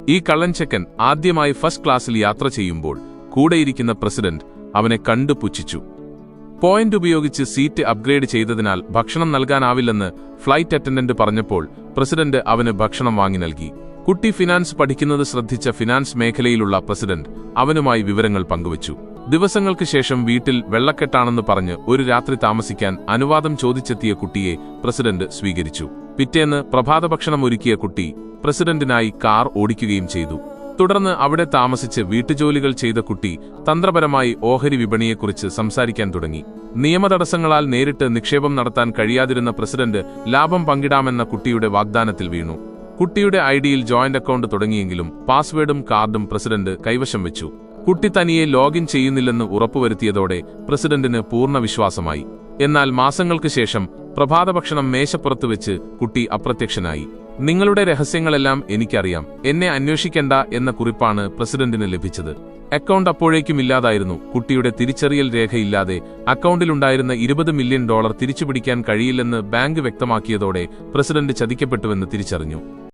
ഈ കള്ളൻചെക്കൻ ആദ്യമായി ഫസ്റ്റ് ക്ലാസ്സിൽ യാത്ര ചെയ്യുമ്പോൾ കൂടെയിരിക്കുന്ന പ്രസിഡന്റ് അവനെ കണ്ടു പുച്ഛിച്ചു. പോയിന്റ് ഉപയോഗിച്ച് സീറ്റ് അപ്ഗ്രേഡ് ചെയ്തതിനാൽ ഭക്ഷണം നൽകാനാവില്ലെന്ന് ഫ്ലൈറ്റ് അറ്റൻഡന്റ് പറഞ്ഞപ്പോൾ പ്രസിഡന്റ് അവന് ഭക്ഷണം വാങ്ങി നൽകി. കുട്ടി ഫിനാൻസ് പഠിക്കുന്നത് ശ്രദ്ധിച്ച ഫിനാൻസ് മേഖലയിലുള്ള പ്രസിഡന്റ് അവനുമായി വിവരങ്ങൾ പങ്കുവച്ചു. ദിവസങ്ങൾക്ക് ശേഷം വീട്ടിൽ വെള്ളക്കെട്ടാണെന്ന് പറഞ്ഞ് ഒരു രാത്രി താമസിക്കാൻ അനുവാദം ചോദിച്ചെത്തിയ കുട്ടിയെ പ്രസിഡന്റ് സ്വീകരിച്ചു. പിറ്റേന്ന് പ്രഭാതഭക്ഷണം ഒരുക്കിയ കുട്ടി പ്രസിഡന്റിനായി കാർ ഓടിക്കുകയും ചെയ്തു. തുടർന്ന് അവിടെ താമസിച്ച് വീട്ടുജോലികൾ ചെയ്ത കുട്ടി തന്ത്രപരമായി ഓഹരി വിപണിയെക്കുറിച്ച് സംസാരിക്കാൻ തുടങ്ങി. നിയമതടസ്സങ്ങളാൽ നേരിട്ട് നിക്ഷേപം നടത്താൻ കഴിയാതിരുന്ന പ്രസിഡന്റ് ലാഭം പങ്കിടാമെന്ന കുട്ടിയുടെ വാഗ്ദാനത്തിൽ വീണു. കുട്ടിയുടെ ഐഡിയിൽ ജോയിന്റ് അക്കൗണ്ട് തുടങ്ങിയെങ്കിലും പാസ്വേഡും കാർഡും പ്രസിഡന്റ് കൈവശം വെച്ചു. കുട്ടി തനിയെ ലോഗിൻ ചെയ്യുന്നില്ലെന്ന് ഉറപ്പുവരുത്തിയതോടെ പ്രസിഡന്റിന് പൂർണ്ണ വിശ്വാസമായി. എന്നാൽ മാസങ്ങൾക്ക് ശേഷം പ്രഭാതഭക്ഷണം മേശപ്പുറത്ത് വെച്ച് കുട്ടി അപ്രത്യക്ഷനായി. നിങ്ങളുടെ രഹസ്യങ്ങളെല്ലാം എനിക്കറിയാം, എന്നെ അന്വേഷിക്കണ്ട എന്ന കുറിപ്പാണ് പ്രസിഡന്റിന് ലഭിച്ചത്. അക്കൗണ്ട് അപ്പോഴേക്കും ഇല്ലാതായിരുന്നു. കുട്ടിയുടെ തിരിച്ചറിയൽ രേഖയില്ലാതെ അക്കൗണ്ടിലുണ്ടായിരുന്ന $20 മില്യൺ തിരിച്ചുപിടിക്കാൻ കഴിയില്ലെന്ന് ബാങ്ക് വ്യക്തമാക്കിയതോടെ പ്രസിഡന്റ് ചതിക്കപ്പെട്ടുവെന്ന് തിരിച്ചറിഞ്ഞു.